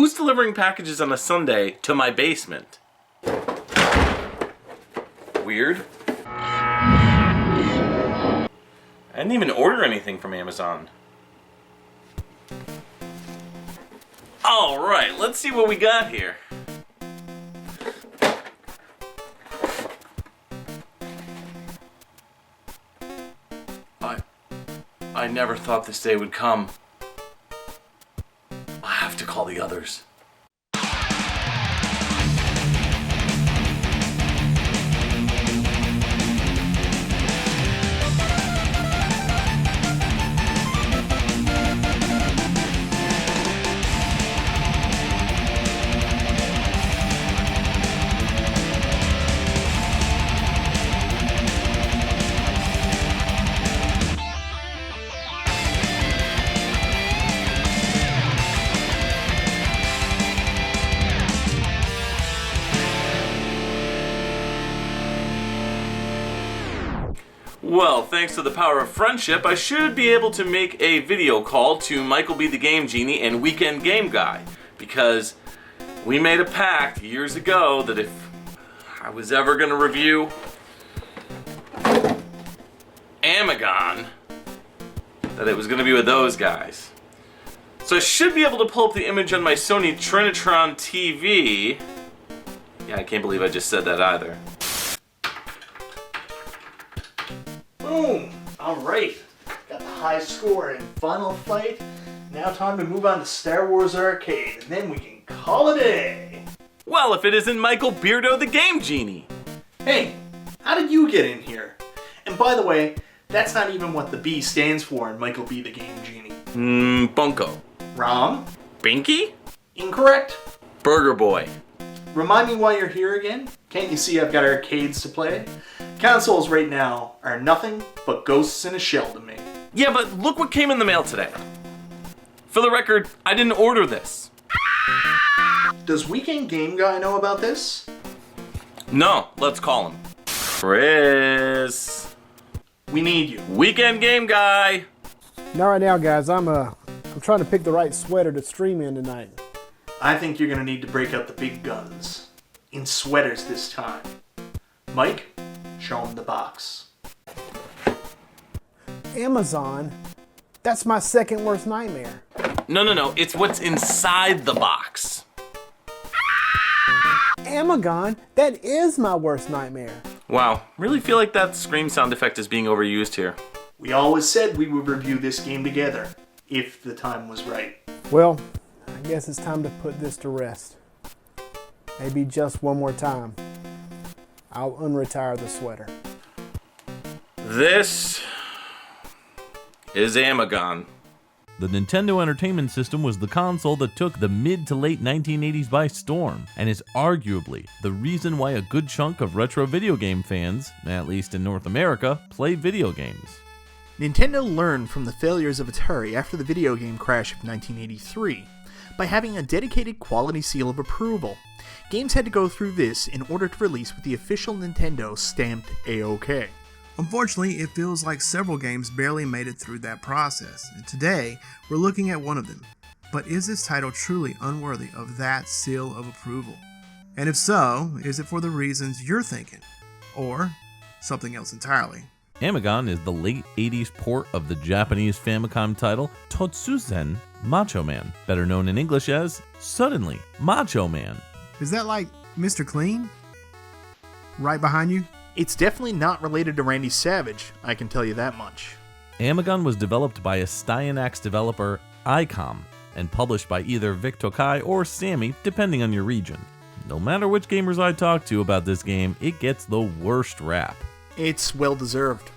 Who's delivering packages on a Sunday to my basement? Weird. I didn't even order anything from Amazon. Alright, let's see what we got here. I never thought this day would come. I have to call the others. Well, thanks to the power of friendship, I should be able to make a video call to MichaelBTheGameGenie and WeekendGameGuy, because we made a pact years ago that if I was ever going to review Amagon, that it was going to be with those guys. So I should be able to pull up the image on my Sony Trinitron TV. Yeah, I can't believe I just said that either. Boom! Alright, got the high score in Final Fight. Now time to move on to Star Wars Arcade, and then we can call it a day. Well, if it isn't Michael Beardo the Game Genie. Hey, how did you get in here? And by the way, that's not even what the B stands for in Michael B. the Game Genie. Bunko. Wrong. Binky? Incorrect. Burger Boy. Remind me why you're here again? Can't you see I've got arcades to play? Consoles right now are nothing but ghosts in a shell to me. Yeah, but look what came in the mail today. For the record, I didn't order this. Does Weekend Game Guy know about this? No, let's call him. Chris. We need you. Weekend Game Guy. Not right now, guys. I'm trying to pick the right sweater to stream in tonight. I think you're gonna need to break out the big guns. In sweaters this time. Mike, show him the box. Amazon? That's my second worst nightmare. No. It's what's inside the box. Amagon? That is my worst nightmare. Wow, really feel like that scream sound effect is being overused here. We always said we would review this game together, if the time was right. Well, I guess it's time to put this to rest. Maybe just one more time. I'll unretire the sweater. This is Amagon. The Nintendo Entertainment System was the console that took the mid to late 1980s by storm, and is arguably the reason why a good chunk of retro video game fans, at least in North America, play video games. Nintendo learned from the failures of Atari after the video game crash of 1983 by having a dedicated quality seal of approval. Games had to go through this in order to release with the official Nintendo stamped A-OK. Unfortunately, it feels like several games barely made it through that process, and today we're looking at one of them. But is this title truly unworthy of that seal of approval? And if so, is it for the reasons you're thinking? Or something else entirely? Amagon is the late 80s port of the Japanese Famicom title Totsuzen Macho Man, better known in English as Suddenly Macho Man. Is that like Mr. Clean? Right behind you? It's definitely not related to Randy Savage, I can tell you that much. Amagon was developed by a Styanax developer, ICOM, and published by either Vic Tokai or Sammy, depending on your region. No matter which gamers I talk to about this game, it gets the worst rap. It's well deserved.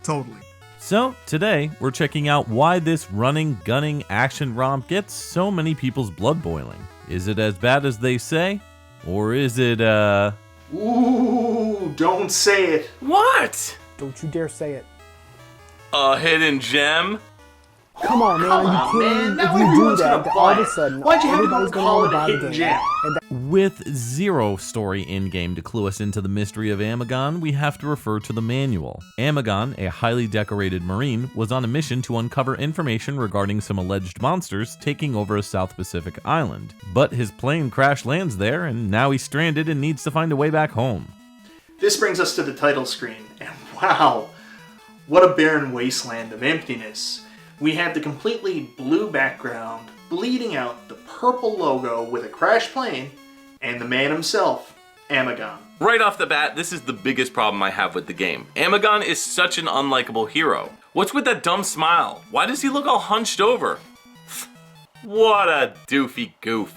Totally. So, today, we're checking out why this running, gunning action romp gets so many people's blood boiling. Is it as bad as they say? Or is it, Ooh, don't say it. What? Don't you dare say it. A hidden gem? Come on, man. Come Are on, you kidding? man. Now If you do everyone's that, gonna all buy of a it. sudden, Why'd you have to everybody's go gonna call wanna it a buy the hidden game. gem? And With zero story in-game to clue us into the mystery of Amagon, we have to refer to the manual. Amagon, a highly decorated Marine, was on a mission to uncover information regarding some alleged monsters taking over a South Pacific island. But his plane crash lands there, and now he's stranded and needs to find a way back home. This brings us to the title screen, and wow, what a barren wasteland of emptiness. We have the completely blue background, bleeding out the purple logo with a crashed plane, and the man himself, Amagon. Right off the bat, this is the biggest problem I have with the game. Amagon is such an unlikable hero. What's with that dumb smile? Why does he look all hunched over? What a doofy goof.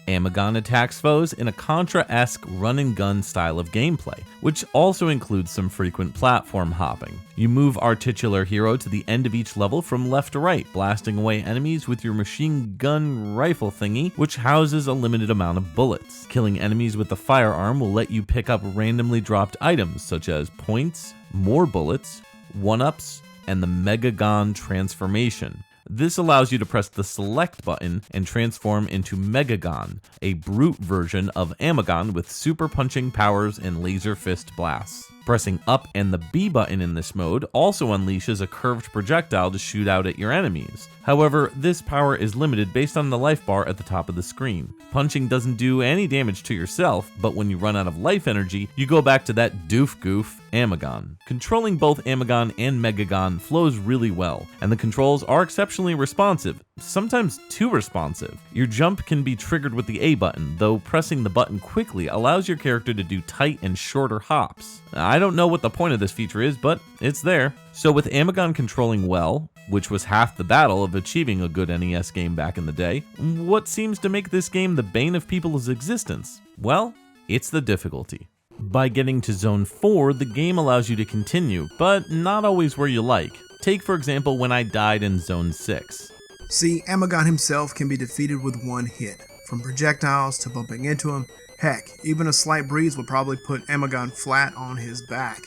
Amagon attacks foes in a Contra-esque run-and-gun style of gameplay, which also includes some frequent platform hopping. You move our titular hero to the end of each level from left to right, blasting away enemies with your machine gun rifle thingy, which houses a limited amount of bullets. Killing enemies with the firearm will let you pick up randomly dropped items such as points, more bullets, 1-ups, and the Megagon transformation. This allows you to press the select button and transform into Megagon, a brute version of Amagon with super punching powers and laser fist blasts. Pressing up and the B button in this mode also unleashes a curved projectile to shoot out at your enemies. However, this power is limited based on the life bar at the top of the screen. Punching doesn't do any damage to yourself, but when you run out of life energy, you go back to that doof goof Amagon. Controlling both Amagon and Megagon flows really well, and the controls are exceptionally responsive, sometimes too responsive. Your jump can be triggered with the A button, though pressing the button quickly allows your character to do tight and shorter hops. I don't know what the point of this feature is, but it's there. So with Amagon controlling well, which was half the battle of achieving a good NES game back in the day, what seems to make this game the bane of people's existence? Well, it's the difficulty. By getting to Zone 4, the game allows you to continue, but not always where you like. Take for example when I died in Zone 6. See, Amagon himself can be defeated with one hit, from projectiles to bumping into him. Heck, even a slight breeze will probably put Amagon flat on his back.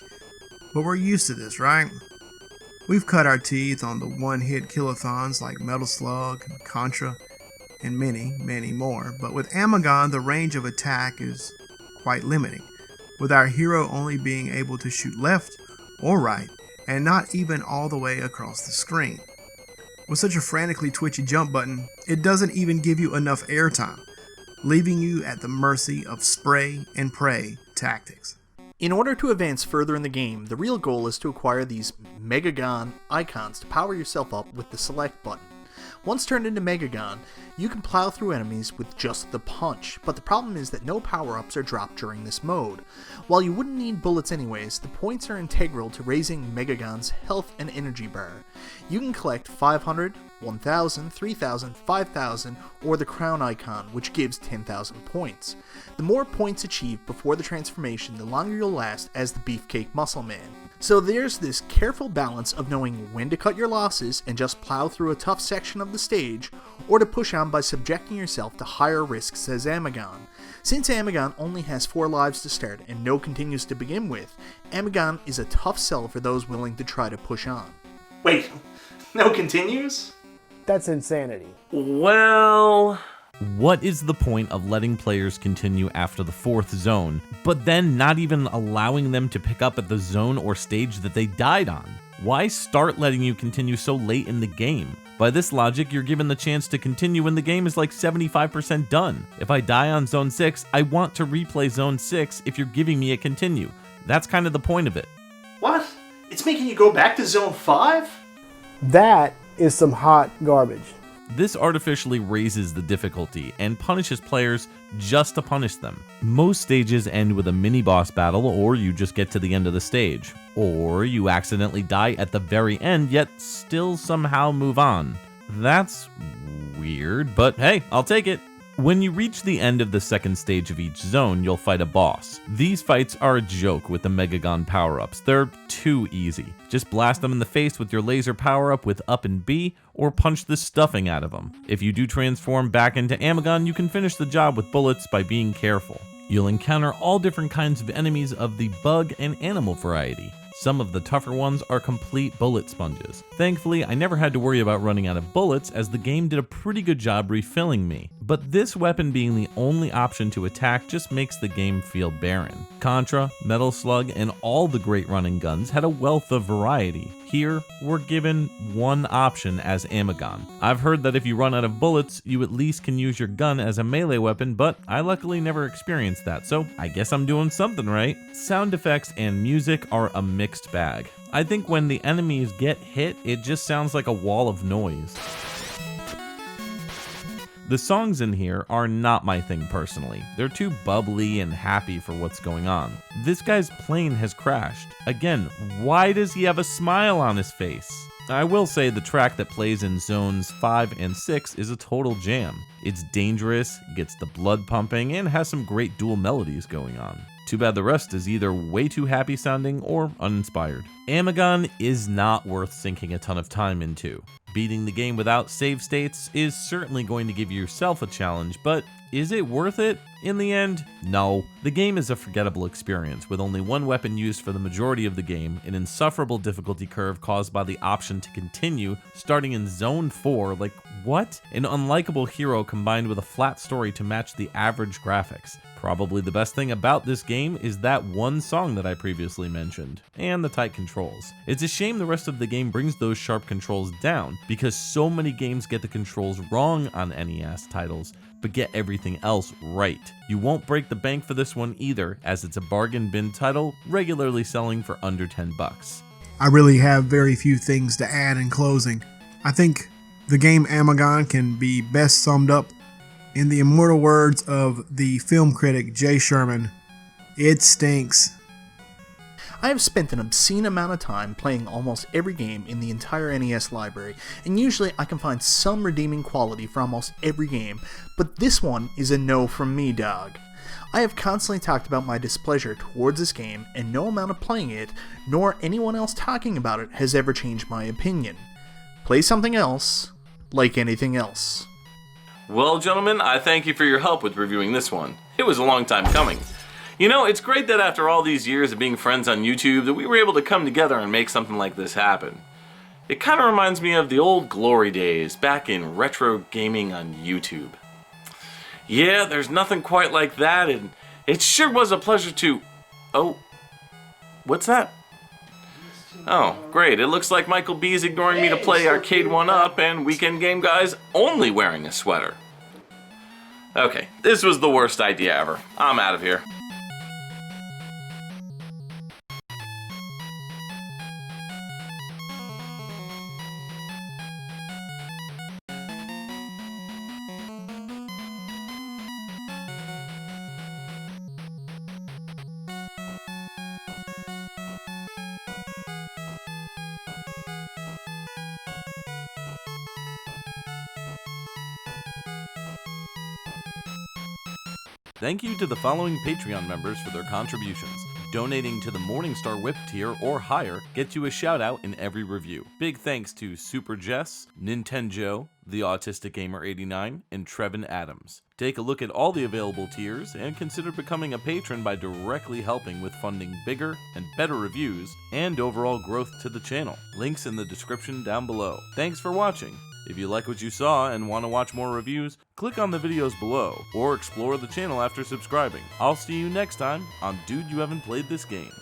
But we're used to this, right? We've cut our teeth on the one-hit killathons like Metal Slug, Contra, and many, many more. But with Amagon, the range of attack is quite limiting, with our hero only being able to shoot left or right, and not even all the way across the screen. With such a frantically twitchy jump button, it doesn't even give you enough airtime, leaving you at the mercy of spray and pray tactics. In order to advance further in the game, the real goal is to acquire these Megagon icons to power yourself up with the select button. Once turned into Megagon, you can plow through enemies with just the punch, but the problem is that no power-ups are dropped during this mode. While you wouldn't need bullets anyways, the points are integral to raising Megagon's health and energy bar. You can collect 500, 1000, 3000, 5000, or the crown icon, which gives 10,000 points. The more points achieved before the transformation, the longer you'll last as the Beefcake Muscle Man. So there's this careful balance of knowing when to cut your losses and just plow through a tough section of the stage, or to push on by subjecting yourself to higher risks as Amagon. Since Amagon only has 4 lives to start and no continues to begin with, Amagon is a tough sell for those willing to try to push on. Wait, no continues? That's insanity. Well... What is the point of letting players continue after the 4th zone, but then not even allowing them to pick up at the zone or stage that they died on? Why start letting you continue so late in the game? By this logic, you're given the chance to continue when the game is like 75% done. If I die on Zone 6, I want to replay Zone 6 if you're giving me a continue. That's kind of the point of it. What? It's making you go back to Zone 5? That is some hot garbage. This artificially raises the difficulty and punishes players just to punish them. Most stages end with a mini-boss battle, or you just get to the end of the stage. Or you accidentally die at the very end, yet still somehow move on. That's weird, but hey, I'll take it. When you reach the end of the 2nd stage of each zone, you'll fight a boss. These fights are a joke with the Megagon power-ups. They're too easy. Just blast them in the face with your laser power-up with up and B, or punch the stuffing out of them. If you do transform back into Amagon, you can finish the job with bullets by being careful. You'll encounter all different kinds of enemies of the bug and animal variety. Some of the tougher ones are complete bullet sponges. Thankfully, I never had to worry about running out of bullets as the game did a pretty good job refilling me. But this weapon being the only option to attack just makes the game feel barren. Contra, Metal Slug, and all the great running guns had a wealth of variety. Here, we're given one option as Amagon. I've heard that if you run out of bullets, you at least can use your gun as a melee weapon, but I luckily never experienced that, so I guess I'm doing something right. Sound effects and music are a mixed bag. I think when the enemies get hit, it just sounds like a wall of noise. The songs in here are not my thing personally. They're too bubbly and happy for what's going on. This guy's plane has crashed. Again, why does he have a smile on his face? I will say the track that plays in zones 5 and 6 is a total jam. It's dangerous, gets the blood pumping, and has some great dual melodies going on. Too bad the rest is either way too happy sounding or uninspired. Amagon is not worth sinking a ton of time into. Beating the game without save states is certainly going to give yourself a challenge, but is it worth it? In the end, no. The game is a forgettable experience, with only one weapon used for the majority of the game, an insufferable difficulty curve caused by the option to continue, starting in Zone 4, like what? An unlikable hero combined with a flat story to match the average graphics. Probably the best thing about this game is that one song that I previously mentioned, and the tight controls. It's a shame the rest of the game brings those sharp controls down, because so many games get the controls wrong on NES titles, but get everything else right. You won't break the bank for this one either, as it's a bargain bin title regularly selling for under $10. I really have very few things to add in closing. I think the game Amagon can be best summed up in the immortal words of the film critic Jay Sherman: it stinks. I have spent an obscene amount of time playing almost every game in the entire NES library, and usually I can find some redeeming quality for almost every game, but this one is a no from me, dog. I have constantly talked about my displeasure towards this game, and no amount of playing it, nor anyone else talking about it, has ever changed my opinion. Play something else, like anything else. Well, gentlemen, I thank you for your help with reviewing this one. It was a long time coming. You know, it's great that after all these years of being friends on YouTube that we were able to come together and make something like this happen. It kind of reminds me of the old glory days back in retro gaming on YouTube. Yeah, there's nothing quite like that, and it sure was a pleasure to... Oh, what's that? Oh, great. It looks like Michael B's ignoring me to play Arcade 1-Up, and Weekend Game Guy's only wearing a sweater. Okay, this was the worst idea ever. I'm out of here. Thank you to the following Patreon members for their contributions. Donating to the Morningstar Whip tier or higher gets you a shout out in every review. Big thanks to Super Jess, Nintendo, The Autistic Gamer 89, and Trevin Adams. Take a look at all the available tiers and consider becoming a patron by directly helping with funding bigger and better reviews and overall growth to the channel. Links in the description down below. Thanks for watching. If you like what you saw and want to watch more reviews, click on the videos below, or explore the channel after subscribing. I'll see you next time on Dude You Haven't Played This Game.